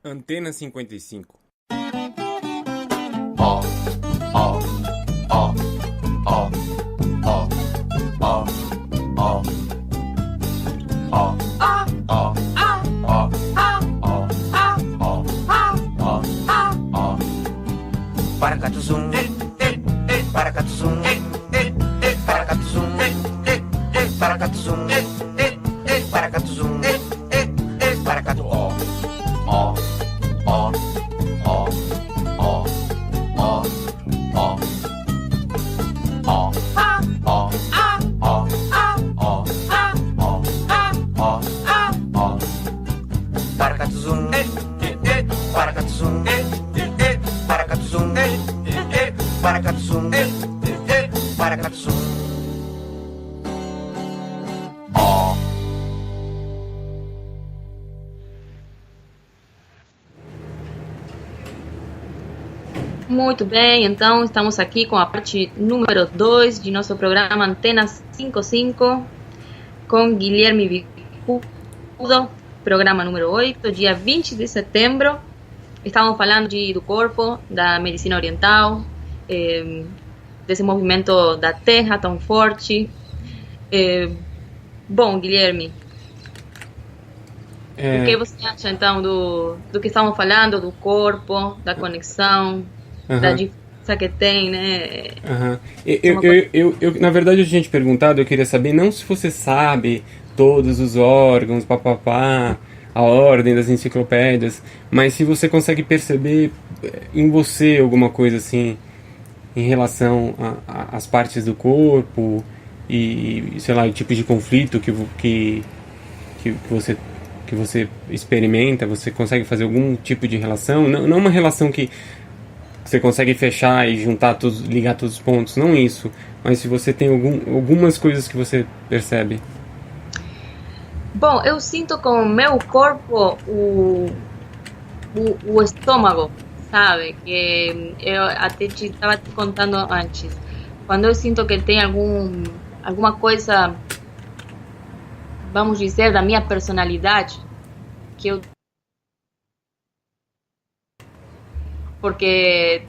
Antena 55. Ó, ó, ó, ó, ó, ó, ó, ó, ó, ó, ó. Paracatuzum, paracatuzum, paracatuzum, paracatuzum, paracatuzum, paracatu, ó, ó, ó, ó, ó, ó, ó, ó, ó, ó, ó, ó, ó, paracatuzum, paracatuzum, paracatuzum, paracatuzum, paracatuzum, ó. Muito bem, então estamos aqui com a parte número 2 de nosso programa Antena 55 com Guilherme Bicudo, programa número 8, dia 20 de setembro. Estamos falando do corpo, da medicina oriental, desse movimento da terra tão forte. Bom, Guilherme, o que você acha então do que estamos falando, do corpo, da conexão, da diferença que tem, né? Na verdade, eu tinha te perguntado, eu queria saber, não se você sabe todos os órgãos, papapá, a ordem das enciclopédias, mas se você consegue perceber em você alguma coisa assim, em relação às partes do corpo e, sei lá, o tipo de conflito que você experimenta, você consegue fazer algum tipo de relação, não uma relação que você consegue fechar e juntar todos, ligar todos os pontos, não isso, mas se você tem algumas coisas que você percebe. Bom, eu sinto com o meu corpo o estômago, sabe? Que eu até estava te contando antes. Quando eu sinto que tem alguma coisa, vamos dizer, da minha personalidade, que eu... Porque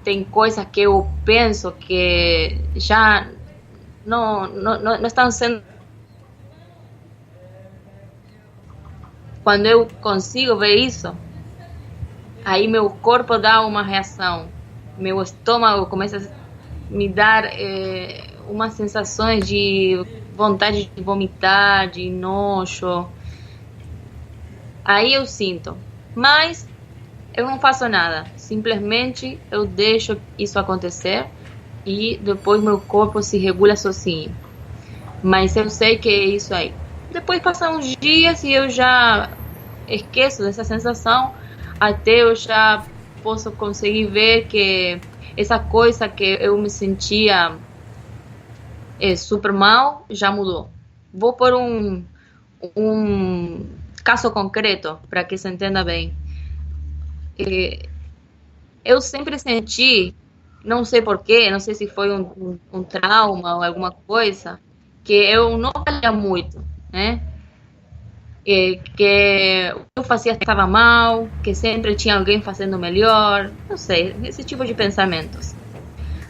tem coisas que eu penso que já não estão sendo... Quando eu consigo ver isso, aí meu corpo dá uma reação, meu estômago começa a me dar umas sensações de vontade de vomitar, de nojo. Aí eu sinto, mas eu não faço nada, simplesmente eu deixo isso acontecer e depois meu corpo se regula sozinho. Mas eu sei que é isso aí. Depois passam uns dias e eu já esqueço dessa sensação, até eu já posso conseguir ver que essa coisa que eu me sentia super mal já mudou. Vou por um caso concreto para que se entenda bem. Eu sempre senti, não sei porquê, não sei se foi um trauma ou alguma coisa, que eu não valia muito, né? Que eu fazia estava mal, que sempre tinha alguém fazendo melhor, não sei, esse tipo de pensamentos.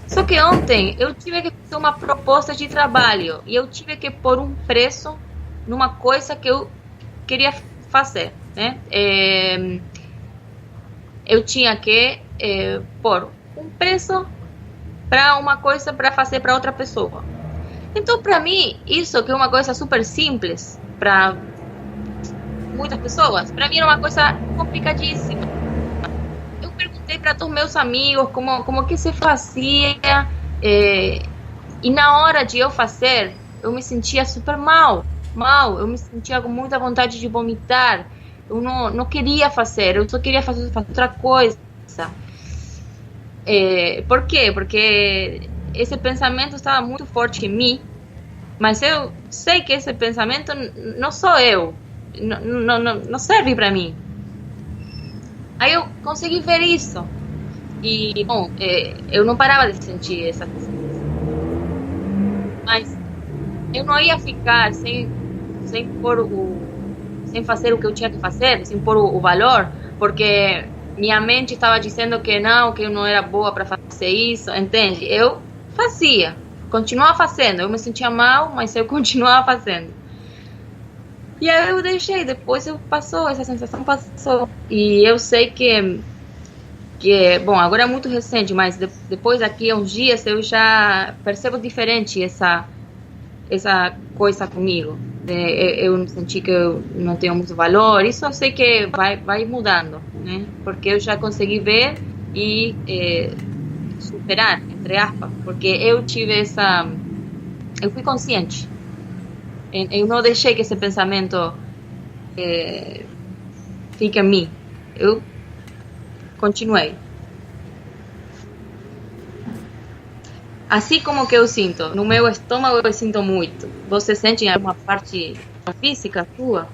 Só que ontem eu tive que fazer uma proposta de trabalho e eu tive que pôr um preço numa coisa que eu queria fazer, né? Eu tinha que pôr um preço para uma coisa para fazer para outra pessoa. Então, para mim, isso que é uma coisa super simples para muitas pessoas, para mim era uma coisa complicadíssima. Eu perguntei para todos meus amigos como que se fazia e na hora de eu fazer, eu me sentia super mal, eu me sentia com muita vontade de vomitar. Eu não queria fazer, eu só queria fazer outra coisa. Por quê? Porque esse pensamento estava muito forte em mim, mas eu sei que esse pensamento não sou eu, não serve para mim. Aí eu consegui ver isso. E, bom, eu não parava de sentir essa coisa. Mas eu não ia ficar sem pôr sem fazer o que eu tinha que fazer, sem pôr o valor, porque minha mente estava dizendo que eu não era boa para fazer isso, entende? Eu fazia, continuava fazendo, eu me sentia mal, mas eu continuava fazendo. E aí eu deixei, depois essa sensação passou. E eu sei que bom, agora é muito recente, mas depois daqui a uns dias eu já percebo diferente essa coisa comigo. Eu senti que eu não tenho muito valor. Isso eu sei que vai mudando, né? Porque eu já consegui ver e superar, entre aspas, porque eu fui consciente. Eu não deixei que esse pensamento fique em mim. Eu continuei. Assim como que eu sinto, no meu estômago eu sinto muito. Você sente em alguma parte física sua?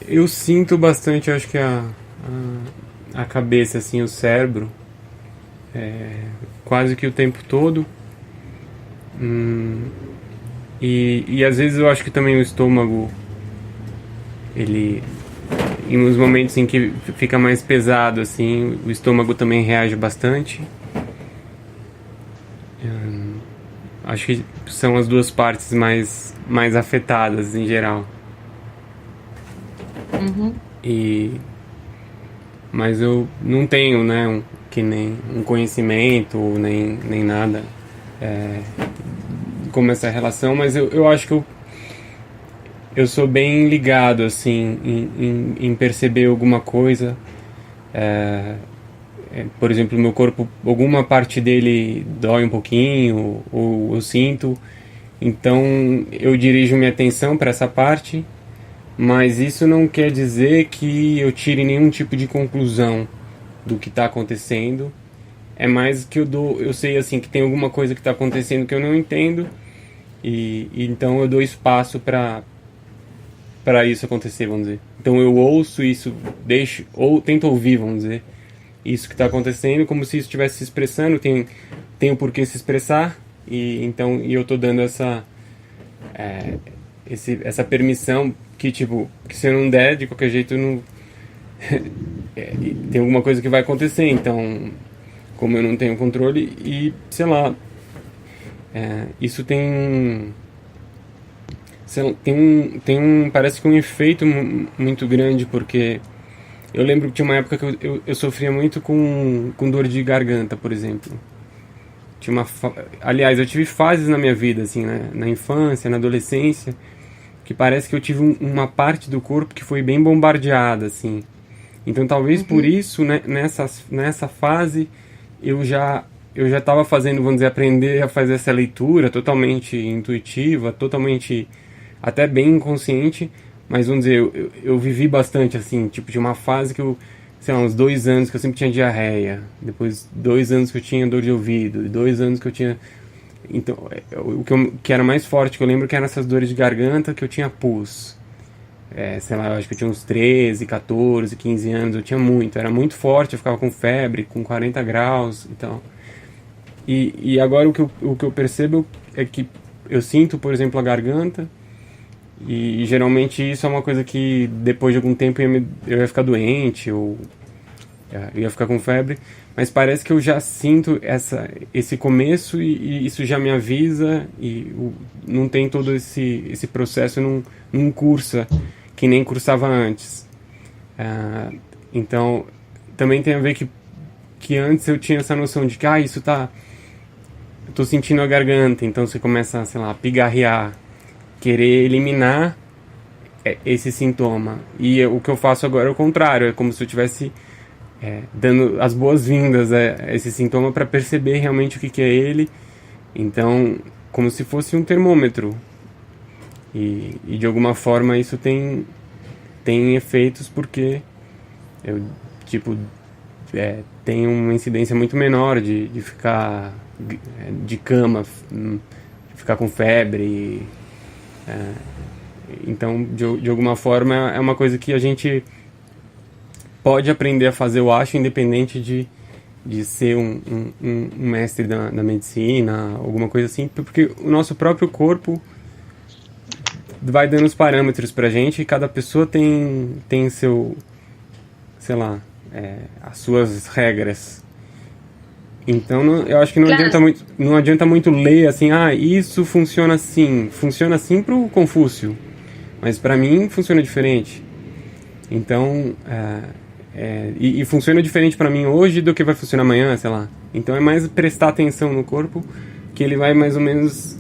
Eu sinto bastante, acho que a cabeça, assim, o cérebro, quase que o tempo todo. E às vezes eu acho que também o estômago, ele, em uns momentos em que fica mais pesado, assim, o estômago também reage bastante. Acho que são as duas partes mais afetadas em geral. Uhum. Mas eu não tenho, né, que nem um conhecimento, nem nada como essa relação, mas eu acho que eu sou bem ligado, assim, em perceber alguma coisa. Por exemplo, meu corpo, alguma parte dele dói um pouquinho, ou eu sinto, então eu dirijo minha atenção para essa parte, mas isso não quer dizer que eu tire nenhum tipo de conclusão do que está acontecendo. É mais que eu sei, assim, que tem alguma coisa que está acontecendo que eu não entendo, e então eu dou espaço para isso acontecer, vamos dizer. Então eu ouço isso, ou tento ouvir, vamos dizer, isso que está acontecendo, como se isso estivesse se expressando, tem o porquê se expressar, e eu estou dando essa permissão que, tipo, que se eu não der, de qualquer jeito, não tem alguma coisa que vai acontecer. Então, como eu não tenho controle, e sei lá, isso tem parece que um efeito muito grande, porque eu lembro que tinha uma época que eu sofria muito com dor de garganta, por exemplo. Aliás, eu tive fases na minha vida, assim, né? Na infância, na adolescência, que parece que eu tive uma parte do corpo que foi bem bombardeada, assim. Então, talvez por isso, né, nessa fase, eu já estava fazendo, vamos dizer, aprender a fazer essa leitura totalmente intuitiva, totalmente, até bem inconsciente, mas vamos dizer, eu vivi bastante, assim, tipo, de uma fase que sei lá, uns 2 anos que eu sempre tinha diarreia, depois 2 anos que eu tinha dor de ouvido, e 2 anos que eu tinha... Então, que era mais forte, que eu lembro que eram essas dores de garganta, que eu tinha pus. Sei lá, eu acho que eu tinha uns 13, 14, 15 anos, eu tinha muito, era muito forte, eu ficava com febre, com 40 graus, então... E agora o que eu percebo é que eu sinto, por exemplo, a garganta, e geralmente isso é uma coisa que depois de algum tempo eu ia ficar doente, ou eu ia ficar com febre, mas parece que eu já sinto esse começo, e isso já me avisa, e não tem todo esse processo, não cursa que nem cursava antes. Então também tem a ver que antes eu tinha essa noção de que isso tá... Eu tô sentindo a garganta, então você começa, sei lá, a pigarrear, querer eliminar esse sintoma. E o que eu faço agora é o contrário, é como se eu estivesse dando as boas-vindas a esse sintoma para perceber realmente o que é ele. Então, como se fosse um termômetro. E de alguma forma isso tem efeitos, porque eu, tipo, tem uma incidência muito menor de ficar de cama, de ficar com febre. Então, de alguma forma, é uma coisa que a gente pode aprender a fazer, eu acho, independente de ser um mestre da medicina, alguma coisa assim, porque o nosso próprio corpo vai dando os parâmetros pra gente e cada pessoa tem seu, sei lá, as suas regras. Então eu acho que Claro, não adianta muito ler assim, isso funciona assim pro Confúcio, mas pra mim funciona diferente. Então, e funciona diferente pra mim hoje do que vai funcionar amanhã, sei lá. Então é mais prestar atenção no corpo, que ele vai mais ou menos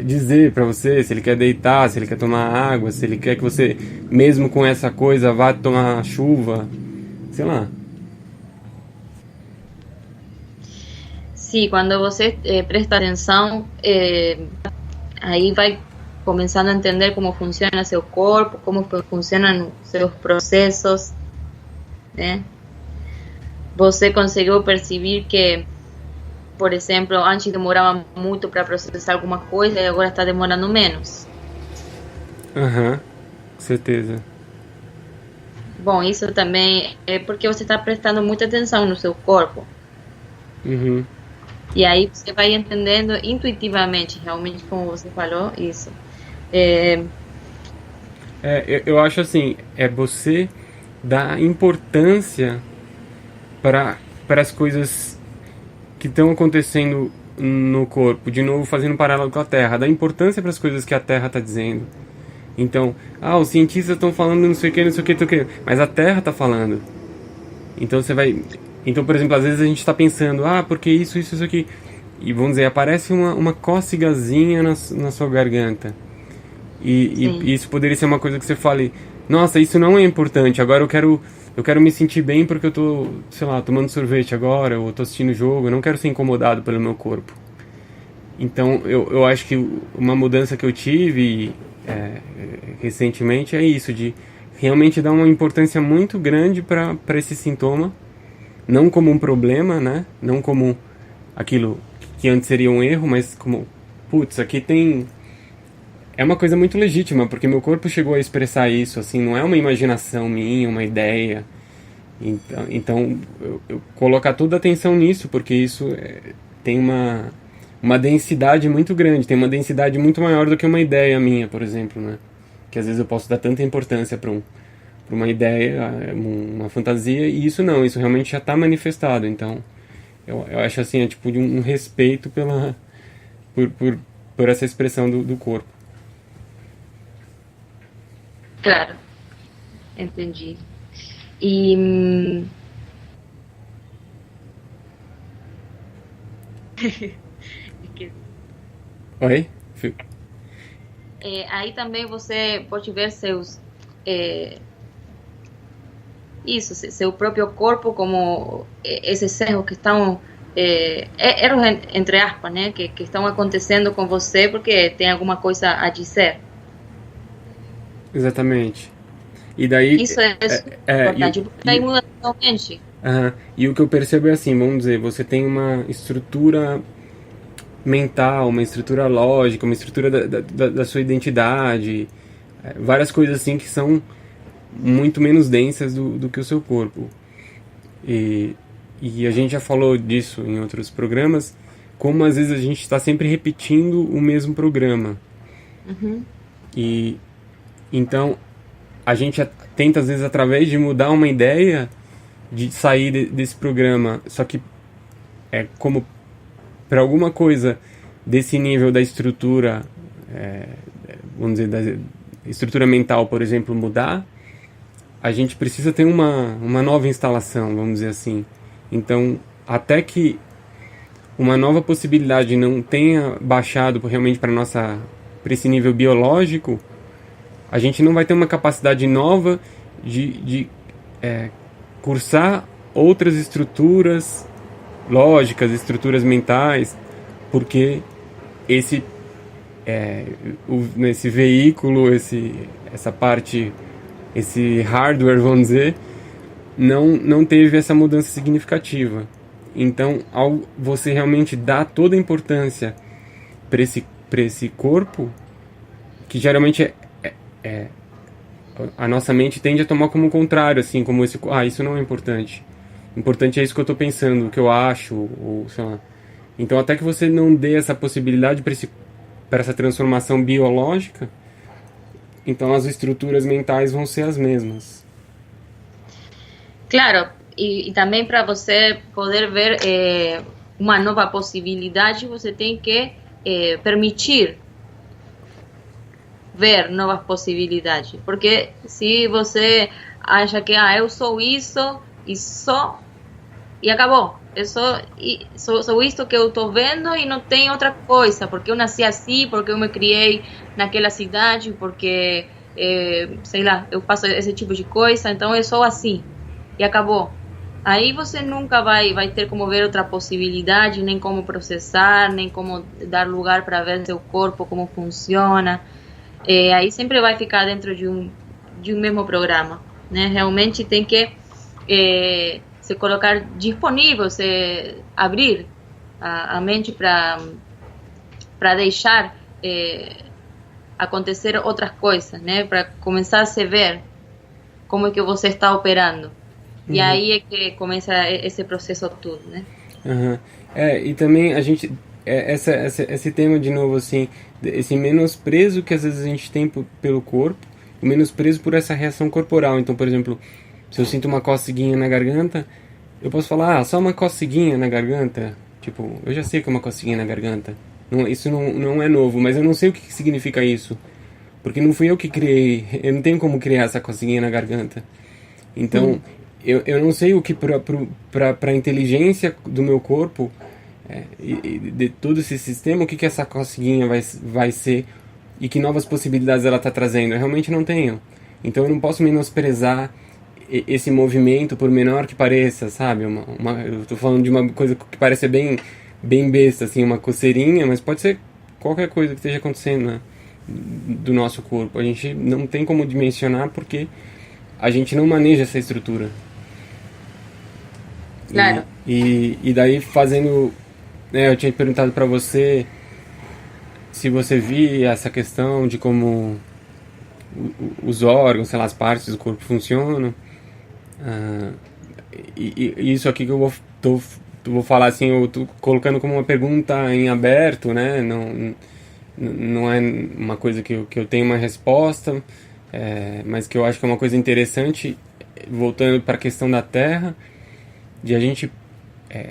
dizer pra você se ele quer deitar, se ele quer tomar água, se ele quer que você, mesmo com essa coisa, vá tomar chuva, sei lá. sim, quando você presta atenção, aí vai começando a entender como funciona seu corpo, como funcionam seus processos, né? Você conseguiu perceber que, por exemplo, antes demorava muito para processar alguma coisa e agora está demorando menos. Aham, com certeza. Bom, isso também é porque você está prestando muita atenção no seu corpo. Uhum. E aí você vai entendendo intuitivamente, realmente, como você falou, isso. É, Eu acho assim, é você dar importância para as coisas que estão acontecendo no corpo, de novo fazendo um paralelo com a Terra, dar importância para as coisas que a Terra está dizendo. Então, os cientistas estão falando não sei o que, não sei o que, não sei o que, mas a Terra está falando. Então você vai. Então, por exemplo, às vezes a gente está pensando, porque isso aqui. E vamos dizer, aparece uma cócegazinha na sua garganta. E isso poderia ser uma coisa que você fale, nossa, isso não é importante, agora eu quero me sentir bem porque eu tô, sei lá, tomando sorvete agora, ou tô assistindo jogo, eu não quero ser incomodado pelo meu corpo. Então, eu acho que uma mudança que eu tive recentemente é isso, de realmente dar uma importância muito grande para esse sintoma, não como um problema, né? Não como aquilo que antes seria um erro, mas como, putz, aqui tem... É uma coisa muito legítima, porque meu corpo chegou a expressar isso, assim, não é uma imaginação minha, uma ideia. Então eu colocar toda a atenção nisso, porque isso tem uma densidade muito grande, tem uma densidade muito maior do que uma ideia minha, por exemplo, né? Que às vezes eu posso dar tanta importância para uma ideia, uma fantasia, e isso não, isso realmente já está manifestado. Então eu acho assim, é tipo de um respeito por essa expressão do corpo. claro, entendi. E Oi? aí também você pode ver seu próprio corpo como esses erros que estão erros entre aspas, né, que estão acontecendo com você porque tem alguma coisa a dizer. Exatamente. E daí... Isso é importante, porque daí muda totalmente. E o que eu percebo é assim, vamos dizer, você tem uma estrutura mental, uma estrutura lógica, uma estrutura da sua identidade, várias coisas assim que são muito menos densas do que o seu corpo. E a gente já falou disso em outros programas, como às vezes a gente está sempre repetindo o mesmo programa. Uhum. E então a gente tenta às vezes através de mudar uma ideia de sair desse programa, só que como para alguma coisa desse nível da estrutura, vamos dizer, da estrutura mental, por exemplo, mudar, a gente precisa ter uma nova instalação, vamos dizer assim. Então, até que uma nova possibilidade não tenha baixado realmente para esse nível biológico, a gente não vai ter uma capacidade nova de cursar outras estruturas lógicas, estruturas mentais, porque esse veículo, essa parte, esse hardware, vamos dizer, não teve essa mudança significativa. Então, ao você realmente dar toda a importância para esse corpo, que geralmente a nossa mente tende a tomar como o contrário, assim, como isso não é importante. Importante é isso que eu estou pensando, o que eu acho, ou sei lá. Então, até que você não dê essa possibilidade para essa transformação biológica, então as estruturas mentais vão ser as mesmas. Claro, e também para você poder ver uma nova possibilidade, você tem que permitir ver novas possibilidades. Porque se você acha que eu sou isso e só, e acabou. Eu sou isto que eu estou vendo e não tem outra coisa, porque eu nasci assim, porque eu me criei naquela cidade, porque, sei lá, eu faço esse tipo de coisa, então eu sou assim, e acabou. Aí você nunca vai ter como ver outra possibilidade, nem como processar, nem como dar lugar para ver seu corpo, como funciona. Aí sempre vai ficar dentro de um mesmo programa, né? Realmente tem que se colocar disponível, se abrir a mente para deixar acontecer outras coisas, né? Para começar a se ver como é que você está operando. E aí é que começa esse processo todo, né? Uhum. E também a gente esse tema de novo, assim, esse menosprezo que às vezes a gente tem pelo corpo, o menosprezo por essa reação corporal. Então, por exemplo, se eu sinto uma coceguinha na garganta, eu posso falar, só uma coceguinha na garganta. Tipo, eu já sei que é uma coceguinha na garganta. Isso não é novo, mas eu não sei o que significa isso. Porque não fui eu que criei, eu não tenho como criar essa coceguinha na garganta. Então, eu não sei o que para a inteligência do meu corpo, e de todo esse sistema, o que essa coceguinha vai ser e que novas possibilidades ela está trazendo. Eu realmente não tenho. Então eu não posso menosprezar esse movimento, por menor que pareça, sabe? Eu tô falando de uma coisa que parece bem besta, assim, uma coceirinha, mas pode ser qualquer coisa que esteja acontecendo, né, do nosso corpo. A gente não tem como dimensionar porque a gente não maneja essa estrutura. Claro. E daí fazendo... eu tinha perguntado para você se você via essa questão de como os órgãos, sei lá, as partes do corpo funcionam. E isso aqui que eu vou falar assim, eu tô colocando como uma pergunta em aberto, né? Não é uma coisa que eu tenho uma resposta, mas que eu acho que é uma coisa interessante, voltando para a questão da Terra, de a gente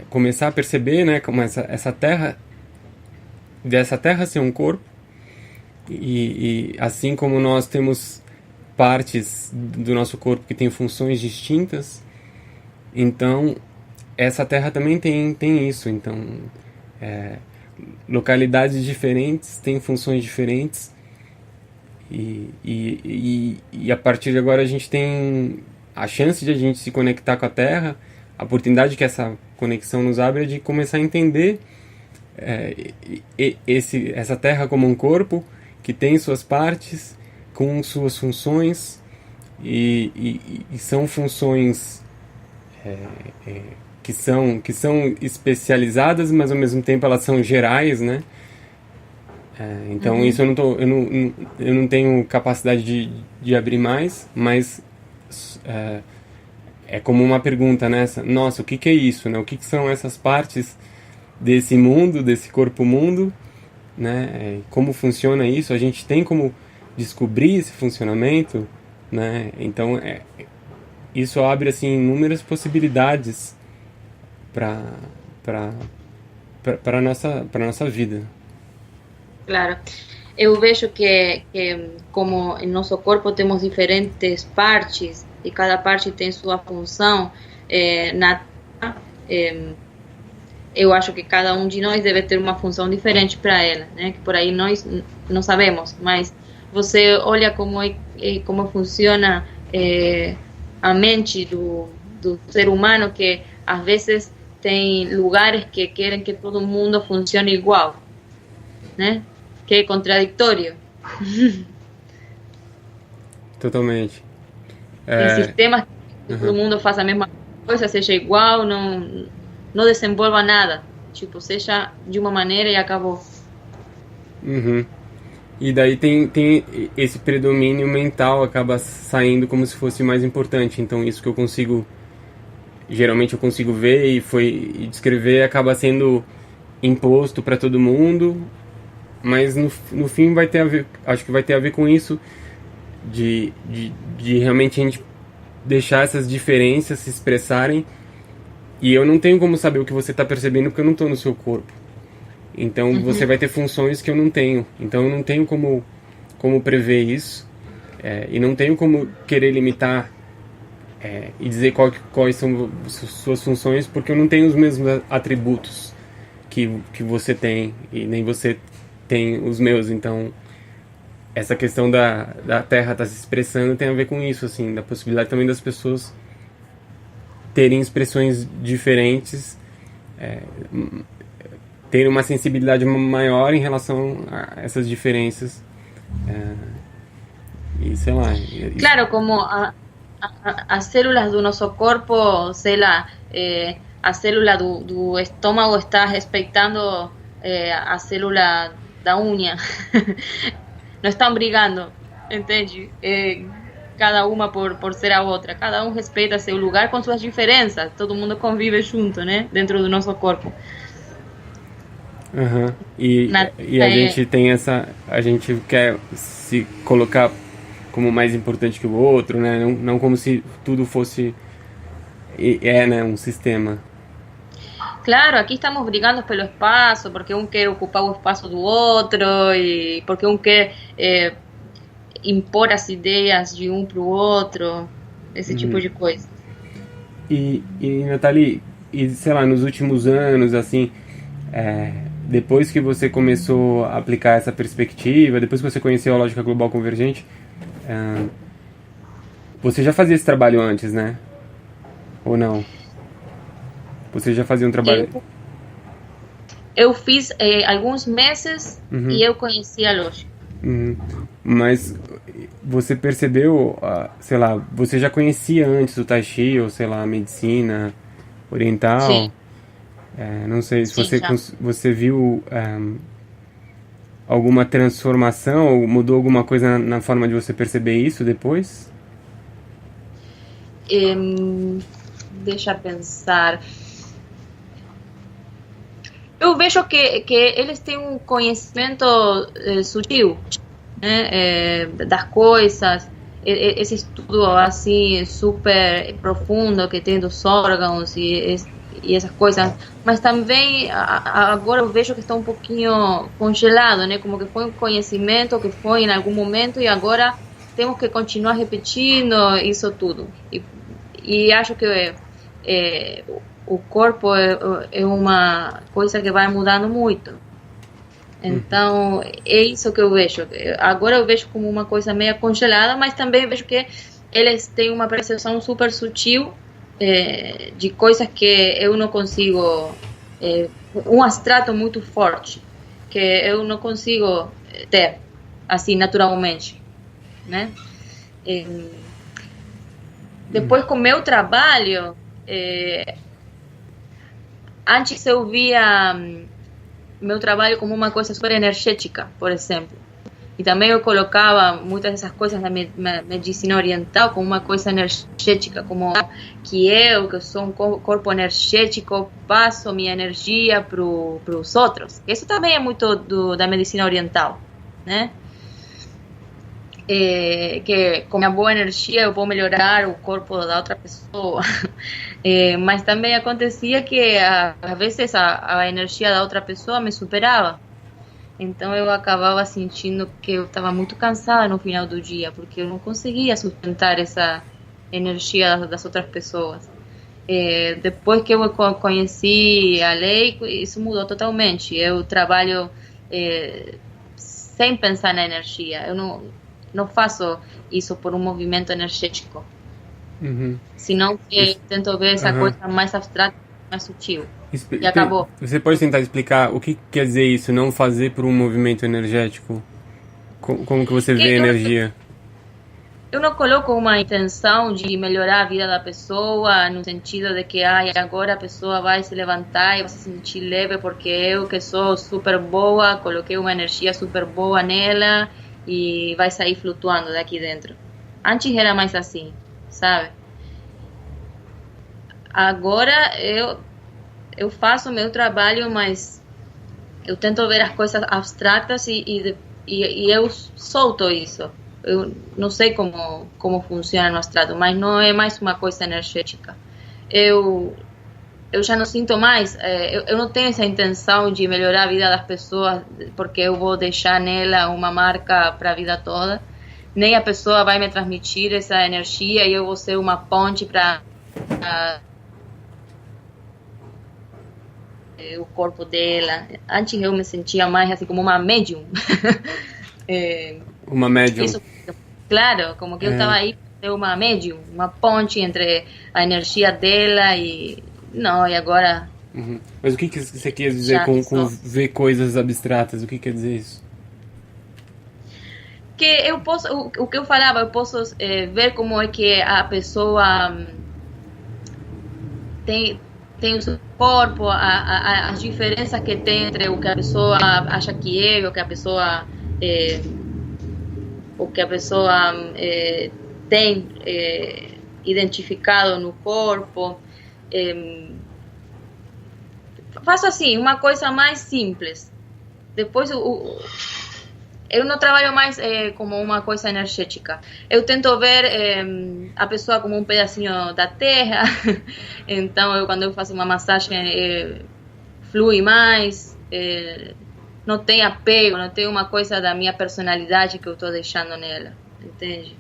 começar a perceber, né, como essa Terra, dessa Terra ser um corpo, e assim como nós temos partes do nosso corpo que têm funções distintas, então essa Terra também tem isso. Então localidades diferentes têm funções diferentes, e a partir de agora a gente tem a chance de a gente se conectar com a Terra. A oportunidade que essa conexão nos abre é de começar a entender essa Terra como um corpo que tem suas partes, com suas funções, e são funções que são especializadas, mas ao mesmo tempo elas são gerais, né? Então isso eu não tenho capacidade de abrir mais, mas é como uma pergunta, né? Nossa, o que é isso, né? O que são essas partes desse mundo, desse corpo-mundo, né? Como funciona isso? A gente tem como descobrir esse funcionamento, né? Então isso abre assim inúmeras possibilidades para nossa vida. Claro. Eu vejo que como em nosso corpo temos diferentes partes e cada parte tem sua função, eu acho que cada um de nós deve ter uma função diferente para ela, né? Que por aí nós não sabemos, mas você olha como funciona a mente do ser humano, que às vezes tem lugares que querem que todo mundo funcione igual, né? Que é contraditório. Totalmente. Tem sistemas que todo mundo faça a mesma coisa, seja igual, não desenvolva nada. Tipo, seja de uma maneira e acabou. E daí tem esse predomínio mental, acaba saindo como se fosse mais importante. Então isso que geralmente eu consigo ver e descrever, acaba sendo imposto para todo mundo, mas no fim vai ter a ver, acho que vai ter a ver com isso, de realmente a gente deixar essas diferenças se expressarem, e eu não tenho como saber o que você está percebendo porque eu não estou no seu corpo. Então você vai ter funções que eu não tenho. Então eu não tenho como prever isso, e não tenho como querer limitar e dizer quais são suas funções, porque eu não tenho os mesmos atributos que você tem, e nem você tem os meus. Então essa questão da Terra estar se expressando tem a ver com isso, assim, da possibilidade também das pessoas terem expressões diferentes, terem uma sensibilidade maior em relação a essas diferenças, e sei lá. Claro, como as células do nosso corpo, sei lá, a célula do estômago está respeitando a célula da unha. Não estão brigando, entende? Cada uma por ser a outra. Cada um respeita seu lugar com suas diferenças. Todo mundo convive junto, né? Dentro do nosso corpo. Uhum. E a gente tem a gente quer se colocar como mais importante que o outro, né? Não como se tudo fosse né, um sistema. Claro, aqui estamos brigando pelo espaço, porque um quer ocupar o espaço do outro, e porque um quer impor as ideias de um para o outro, esse tipo de coisa. E Nathalie, sei lá, nos últimos anos, assim, depois que você começou a aplicar essa perspectiva, depois que você conheceu a lógica global convergente, você já fazia esse trabalho antes, né? Ou não? Você já fazia um trabalho... Eu fiz alguns meses e eu conheci a lógica. Mas você percebeu, sei lá, você já conhecia antes o Tai Chi, ou sei lá, a medicina oriental? Sim. Não sei se Sim, você viu alguma transformação, ou mudou alguma coisa na forma de você perceber isso depois? Deixa eu pensar. Eu vejo que eles têm um conhecimento sutil, né, das coisas, esse estudo assim super profundo que tem dos órgãos e essas coisas, mas também agora eu vejo que está um pouquinho congelado, né, como que foi um conhecimento que foi em algum momento e agora temos que continuar repetindo isso tudo, e acho que o corpo é uma coisa que vai mudando muito. Então, é isso que eu vejo. Agora eu vejo como uma coisa meio congelada, mas também vejo que eles têm uma percepção super sutil de coisas que eu não consigo... um abstrato muito forte, que eu não consigo ter, assim, naturalmente, né? Depois, com o meu trabalho... antes eu via meu trabalho como uma coisa super energética, por exemplo. E também eu colocava muitas dessas coisas na medicina oriental como uma coisa energética, como que sou um corpo energético, passo minha energia para os outros. Isso também é muito da medicina oriental, né? Que com a boa energia eu vou melhorar o corpo da outra pessoa, mas também acontecia que às vezes a energia da outra pessoa me superava, então eu acabava sentindo que eu estava muito cansada no final do dia, porque eu não conseguia sustentar essa energia das outras pessoas. Depois que eu conheci a lei, isso mudou totalmente. Eu trabalho sem pensar na energia, eu não faço isso por um movimento energético, senão que tento ver essa coisa mais abstrata, mais sutil. E acabou. Você pode tentar explicar o que quer dizer isso, não fazer por um movimento energético? Como que você vê a energia? Eu não coloco uma intenção de melhorar a vida da pessoa, no sentido de que agora a pessoa vai se levantar e vai se sentir leve porque eu, que sou super boa, coloquei uma energia super boa nela e vai sair flutuando daqui dentro. Antes era mais assim, sabe? Agora eu faço o meu trabalho, mas eu tento ver as coisas abstratas e eu solto isso. eu não sei como funciona no astral, mas não é mais uma coisa energética. Eu já não sinto mais, eu não tenho essa intenção de melhorar a vida das pessoas, porque eu vou deixar nela uma marca para a vida toda. Nem a pessoa vai me transmitir essa energia e eu vou ser uma ponte para o corpo dela. Antes eu me sentia mais assim como uma médium. Uma médium. Isso, claro, como que eu estava aí para ser uma médium, uma ponte entre a energia dela e... Não, e agora... Uhum. Mas o que você quer dizer com ver coisas abstratas? O que quer dizer isso? Que eu posso, o que eu falava, eu posso ver como é que a pessoa tem o seu corpo, as diferenças que tem entre o que a pessoa acha que é, o que a pessoa tem identificado no corpo. Faço assim, uma coisa mais simples. Depois eu não trabalho mais como uma coisa energética. Eu tento ver a pessoa como um pedacinho da terra. Então, quando eu faço uma massagem, flui mais. Não tem apego, não tem uma coisa da minha personalidade que eu estou deixando nela. Entende?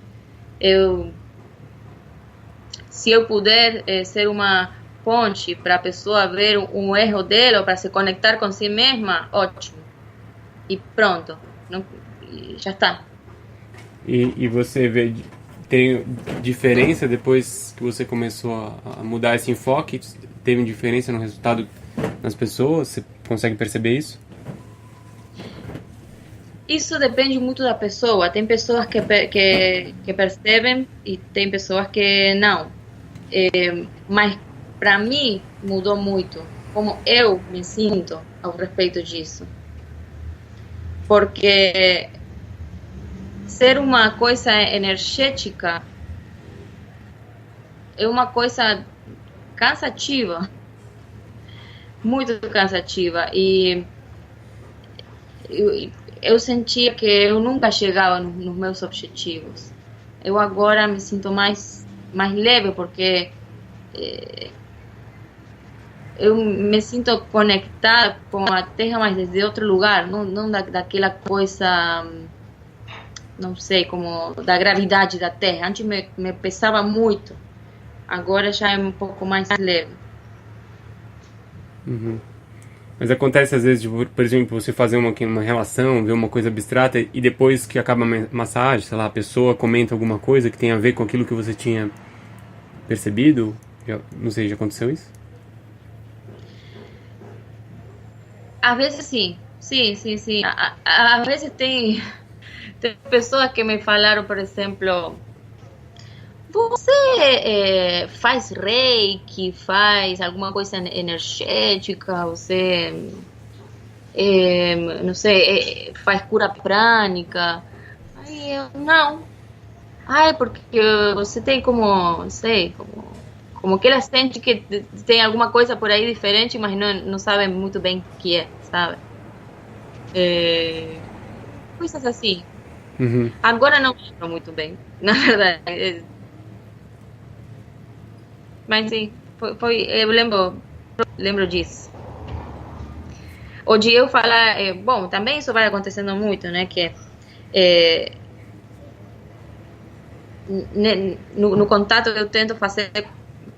Se eu puder ser uma ponte para a pessoa ver um erro dela, ou para se conectar com si mesma, ótimo. E pronto. Não, já está. E você vê, tem diferença depois que você começou a mudar esse enfoque? Teve diferença no resultado nas pessoas? Você consegue perceber isso? Isso depende muito da pessoa. Tem pessoas que percebem e tem pessoas que não. Mas para mim mudou muito como eu me sinto ao respeito disso. Porque ser uma coisa energética é uma coisa cansativa, muito cansativa, e eu sentia que eu nunca chegava nos meus objetivos. Eu agora me sinto mais leve, porque eu me sinto conectada com a Terra, mas desde outro lugar, não daquela coisa, não sei, como da gravidade da Terra. Antes me pesava muito, agora já é um pouco mais leve. Uhum. Mas acontece às vezes, por exemplo, você fazer uma relação, ver uma coisa abstrata e depois que acaba a massagem, sei lá, a pessoa comenta alguma coisa que tem a ver com aquilo que você tinha percebido? Não sei, já aconteceu isso? Às vezes sim. Às vezes tem pessoas que me falaram, por exemplo, você faz reiki, faz alguma coisa energética, você, não sei, faz cura prânica. Aí eu, não. Ai, porque você tem como, não sei, como que ela sente que tem alguma coisa por aí diferente, mas não sabe muito bem o que é, sabe? Coisas assim. Uhum. Agora não lembro muito bem, na verdade. Mas sim, eu lembro disso. O de eu falar, bom, também isso vai acontecendo muito, né? Que no contato que eu tento fazer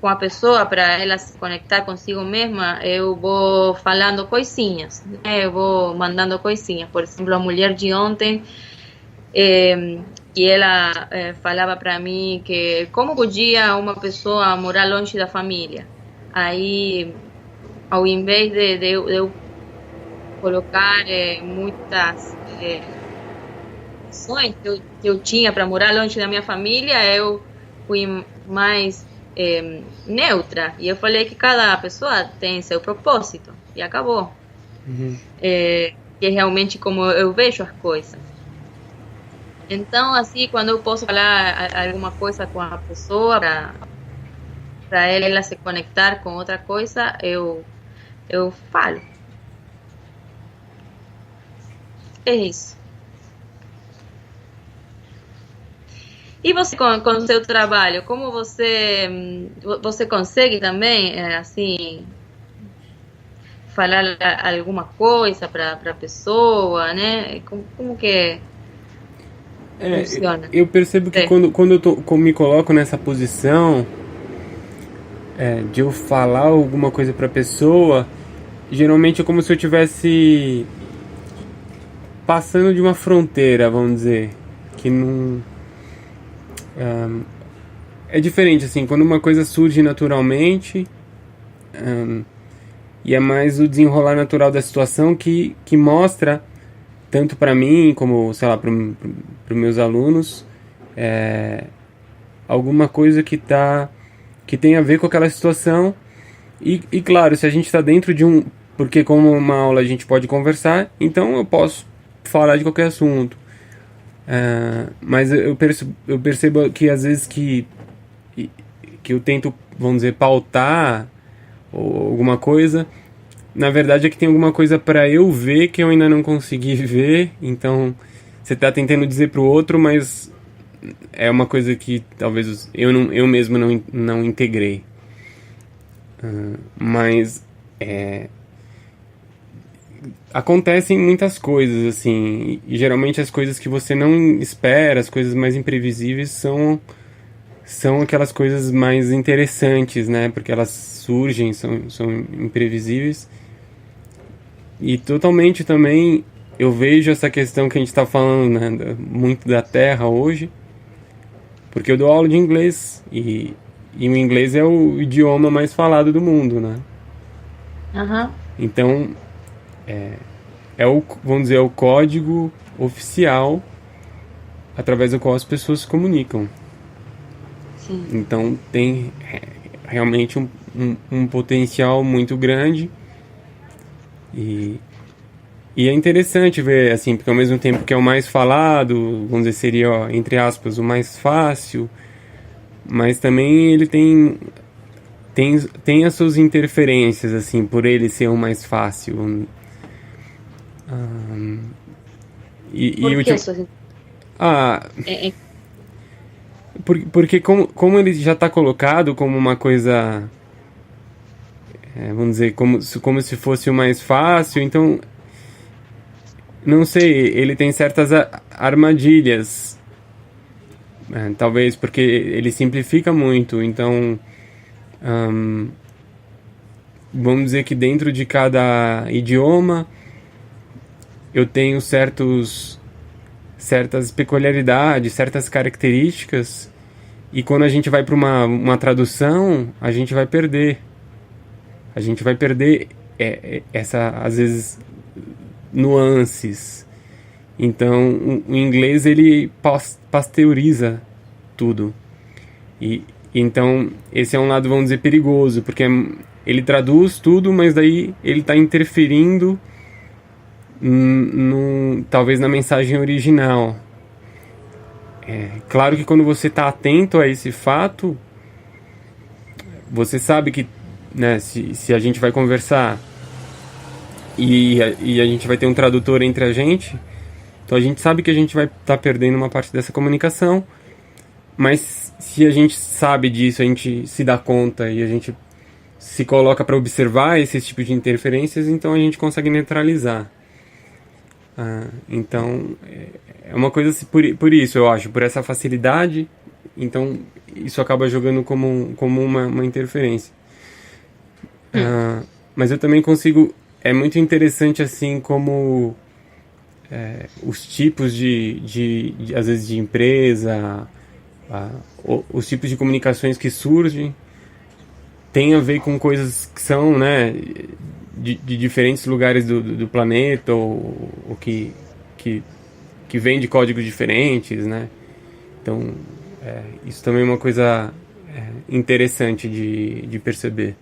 com a pessoa para ela se conectar consigo mesma, eu vou falando coisinhas, né? Eu vou mandando coisinhas. Por exemplo, a mulher de ontem, que ela falava para mim que como podia uma pessoa morar longe da família. Aí, ao invés de eu colocar muitas opções que eu tinha para morar longe da minha família, eu fui mais neutra, e eu falei que cada pessoa tem seu propósito, e acabou. Uhum. Que é realmente como eu vejo as coisas. Então, assim, quando eu posso falar alguma coisa com a pessoa para ela se conectar com outra coisa, eu falo. É isso. E você com o seu trabalho, como você consegue também, assim, falar alguma coisa para a pessoa, né? Como que funciona? Eu percebo que quando me coloco nessa posição de eu falar alguma coisa pra pessoa, geralmente é como se eu estivesse passando de uma fronteira, vamos dizer, que não... é diferente, assim, quando uma coisa surge naturalmente, e é mais o desenrolar natural da situação que mostra, tanto para mim, como, sei lá, para os meus alunos, alguma coisa que tem a ver com aquela situação. E claro, se a gente está dentro de um... Porque como uma aula a gente pode conversar, então eu posso falar de qualquer assunto. Mas eu percebo que às vezes que eu tento, vamos dizer, pautar alguma coisa, na verdade é que tem alguma coisa para eu ver que eu ainda não consegui ver, então você está tentando dizer para o outro, mas é uma coisa que talvez eu mesmo não integrei. Mas acontecem muitas coisas, assim, e geralmente as coisas que você não espera, as coisas mais imprevisíveis são aquelas coisas mais interessantes, né? Porque elas surgem, são imprevisíveis. E totalmente também eu vejo essa questão que a gente está falando, né, muito da Terra hoje, porque eu dou aula de inglês e o inglês é o idioma mais falado do mundo, né? Uhum. Então, vamos dizer, é o código oficial através do qual as pessoas se comunicam. Sim. Então, tem realmente um potencial muito grande e é interessante ver, assim, porque ao mesmo tempo que é o mais falado, vamos dizer, seria, ó, entre aspas, o mais fácil, mas também ele tem as suas interferências, assim, por ele ser o mais fácil. Por que isso? Porque como ele já está colocado como uma coisa, vamos dizer, como se fosse o mais fácil, então, não sei, ele tem certas armadilhas, talvez porque ele simplifica muito, então, vamos dizer que dentro de cada idioma eu tenho certas peculiaridades, certas características, e quando a gente vai para uma tradução, a gente vai perder. A gente vai perder às vezes, nuances. Então, o inglês, ele pasteuriza tudo. E então, esse é um lado, vamos dizer, perigoso, porque ele traduz tudo, mas daí ele está interferindo talvez na mensagem original. Claro que quando você está atento a esse fato, você sabe que, né, se a gente vai conversar e a gente vai ter um tradutor entre a gente, então a gente sabe que a gente vai estar perdendo uma parte dessa comunicação, mas se a gente sabe disso, a gente se dá conta e a gente se coloca para observar esses tipos de interferências, então a gente consegue neutralizar. Então é uma coisa assim, por isso eu acho, por essa facilidade, então isso acaba jogando como uma interferência. Mas eu também consigo, é muito interessante assim como os tipos de às vezes de empresa, os tipos de comunicações que surgem tem a ver com coisas que são, né, de diferentes lugares do planeta, ou que vem de códigos diferentes, né? Então, isso também é uma coisa interessante de perceber.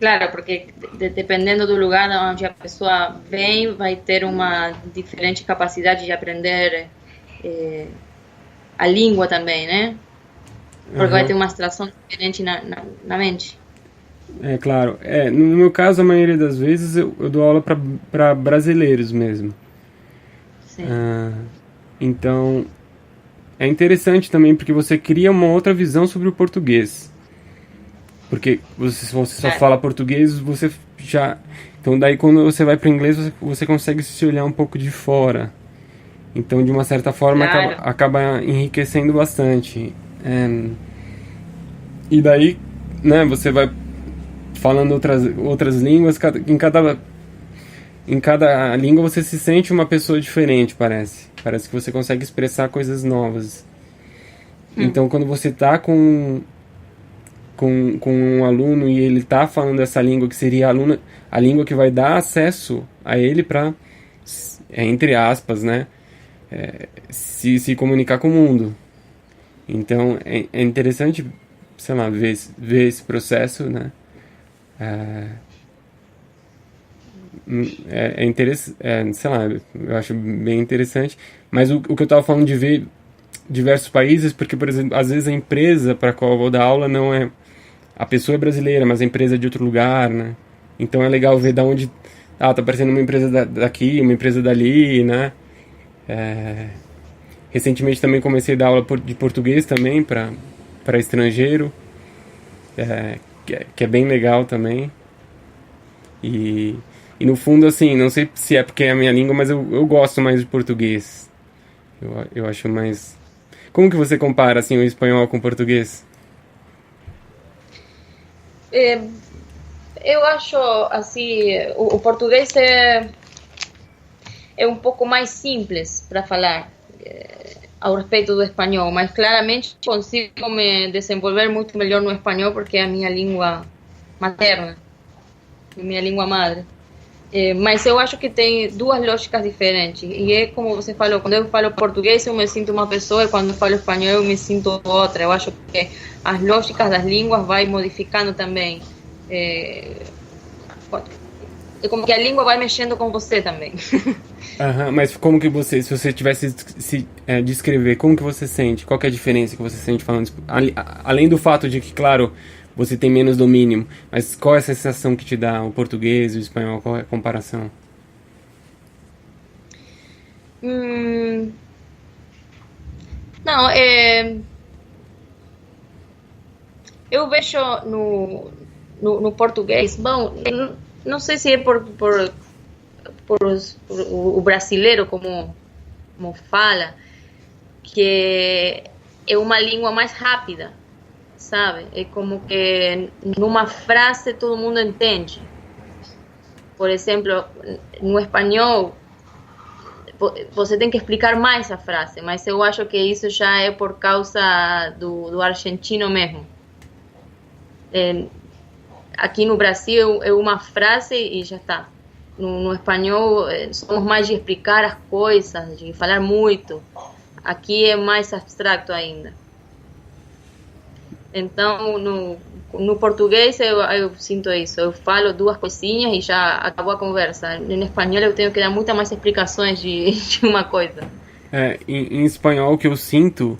Claro, porque dependendo do lugar onde a pessoa vem, vai ter uma diferente capacidade de aprender a língua também, né? Porque vai ter uma extração diferente na mente. Claro. No meu caso, a maioria das vezes eu dou aula para brasileiros mesmo. Sim. Então, é interessante também porque você cria uma outra visão sobre o português. Porque se você só fala português, você já... Então daí quando você vai para o inglês, você consegue se olhar um pouco de fora. Então, de uma certa forma, Claro. acaba enriquecendo bastante. E daí, né, você vai falando outras línguas, em cada língua você se sente uma pessoa diferente, parece. Parece que você consegue expressar coisas novas. Então, quando você está com um aluno e ele está falando essa língua, que seria a língua que vai dar acesso a ele para, entre aspas, né, se comunicar com o mundo. Então, é interessante, sei lá, ver esse processo, né? É interessante, sei lá, eu acho bem interessante. Mas o que eu estava falando de ver diversos países, porque, por exemplo, às vezes a empresa para a qual eu vou dar aula não é... A pessoa é brasileira, mas a empresa é de outro lugar, né? Então é legal ver da onde... tá aparecendo uma empresa daqui, uma empresa dali, né? Recentemente também comecei a dar aula de português também para estrangeiro, que é bem legal também. E no fundo, assim, não sei se é porque é a minha língua, mas eu gosto mais de português. Eu acho mais... Como que você compara, assim, o espanhol com o português? Eu acho, assim, o português é um pouco mais simples para falar ao respeito do espanhol, mas claramente consigo me desenvolver muito melhor no espanhol porque é a minha língua materna, minha língua madre. Mas eu acho que tem duas lógicas diferentes. E é como você falou, quando eu falo português eu me sinto uma pessoa e quando eu falo espanhol eu me sinto outra. Eu acho que as lógicas das línguas vai modificando também. É como que a língua vai mexendo com você também. Mas como que você, se você tivesse descrever, como que você sente? Qual que é a diferença que você sente falando? Além do fato de que, claro, você tem menos domínio, mas qual é a sensação que te dá o português e o espanhol? Qual é a comparação? Não, eu vejo no português, bom, não sei se é por o brasileiro como fala, que é uma língua mais rápida, sabe? É como que numa frase todo mundo entende. Por exemplo, no espanhol você tem que explicar mais a frase, mas eu acho que isso já é por causa do argentino mesmo. Aqui no Brasil é uma frase e já está. No espanhol somos mais de explicar as coisas, de falar muito. Aqui é mais abstrato ainda. Então, no português eu sinto isso. Eu falo duas coisinhas e já acabou a conversa. No espanhol eu tenho que dar muitas mais explicações de uma coisa. Em espanhol o que eu sinto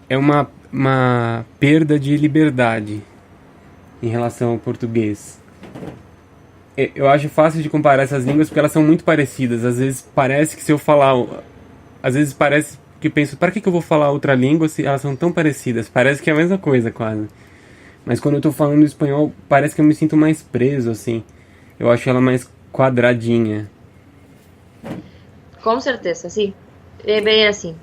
é uma perda de liberdade em relação ao português. Eu acho fácil de comparar essas línguas porque elas são muito parecidas. Às vezes parece que se eu falar... Às vezes parece que penso, para que eu vou falar outra língua se elas são tão parecidas? Parece que é a mesma coisa, quase. Mas quando eu tô falando espanhol, parece que eu me sinto mais preso, assim. Eu acho ela mais quadradinha. Com certeza, sim. É bem assim.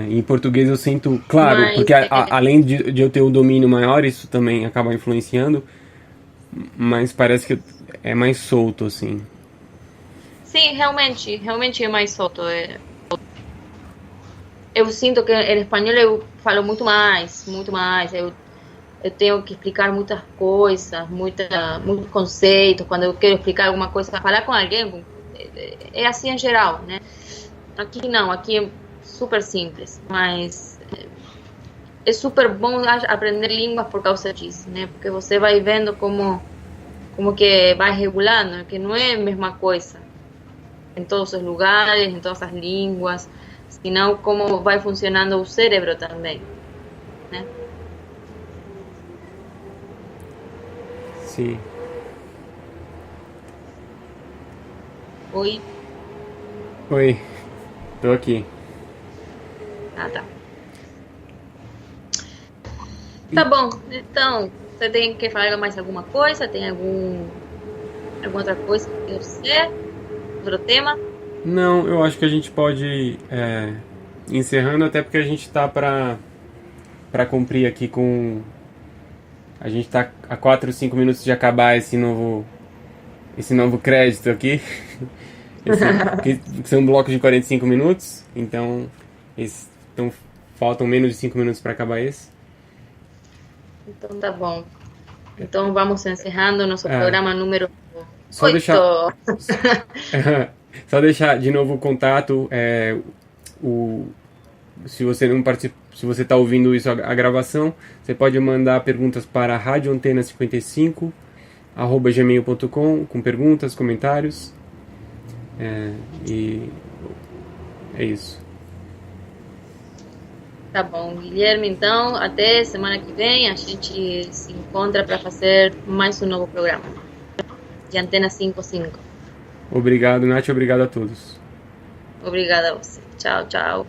Em português eu sinto, claro, Mas, porque além de eu ter o domínio maior, isso também acaba influenciando, mas parece que é mais solto, assim. Sim, realmente é mais solto. Eu sinto que em espanhol eu falo muito mais. Eu tenho que explicar muitas coisas, muitos conceitos. Quando eu quero explicar alguma coisa, falar com alguém, é assim em geral, né? Aqui não, aqui é super simples, mas é super bom aprender línguas por causa disso, né? Porque você vai vendo como que vai regulando, que não é a mesma coisa em todos os lugares, em todas as línguas, senão como vai funcionando o cérebro também, né? Sim. Oi? Oi, tô aqui. Ah, tá. Tá bom, então, você tem que falar mais alguma coisa? Tem alguma outra coisa que quer dizer? Outro tema? Não, eu acho que a gente pode ir encerrando, até porque a gente tá para cumprir aqui com... A gente tá a 4, 5 minutos de acabar esse novo crédito aqui. Que são um bloco de 45 minutos, então faltam menos de 5 minutos para acabar esse. Então tá bom. Então vamos encerrando nosso programa número 8. Só deixar de novo o contato. Se você não participa, se você está ouvindo isso a gravação, você pode mandar perguntas para radioantena55@gmail.com com perguntas, comentários. E é isso. Tá bom, Guilherme, então até semana que vem a gente se encontra para fazer mais um novo programa de Antena 55. Obrigado, Nath, obrigado a todos. Obrigada a você. Tchau, tchau.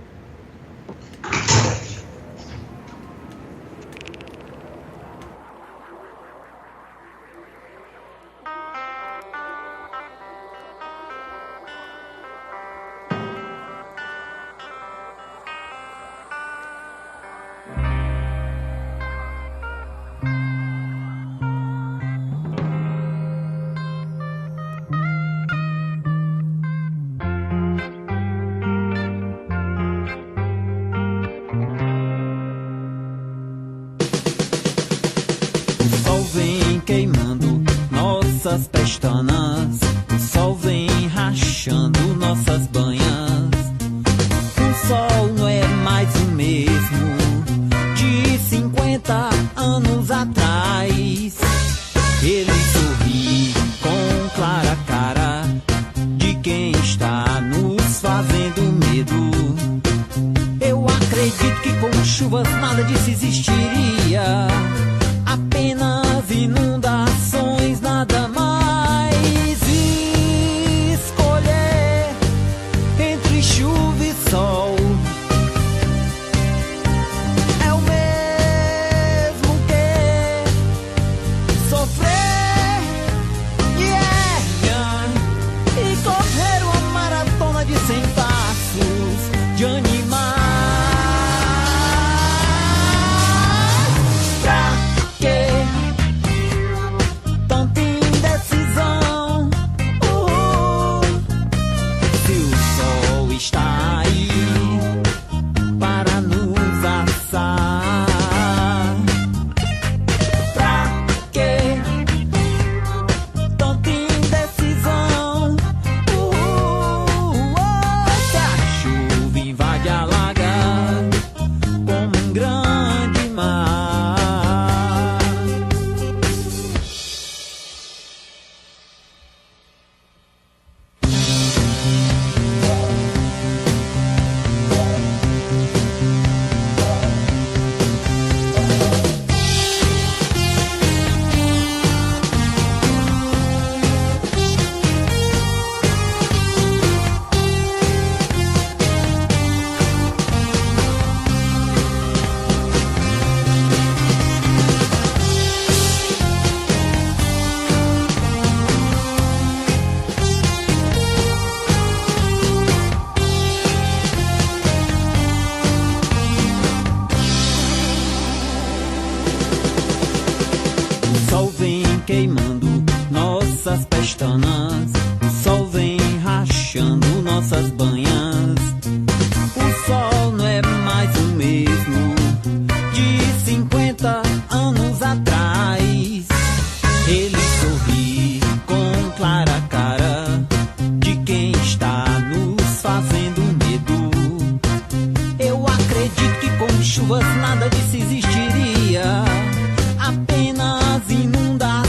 Nossas pestanas, o sol vem rachando nossas banhas. O sol não é mais o mesmo de 50 anos atrás. Ele sorri com clara cara de quem está nos fazendo medo. Eu acredito que com chuvas nada disso existiria, apenas inundações, nada mais. Escolher entre chuva e sol é o mesmo que sofrer e correr uma maratona de 100 passos de animais. Queimando nossas pestanas, o sol vem rachando nossas banhas. O sol não é mais o mesmo de 50 anos atrás. Ele sorri com clara cara de quem está nos fazendo medo. Eu acredito que com chuvas nada disso existiria, apenas inundações.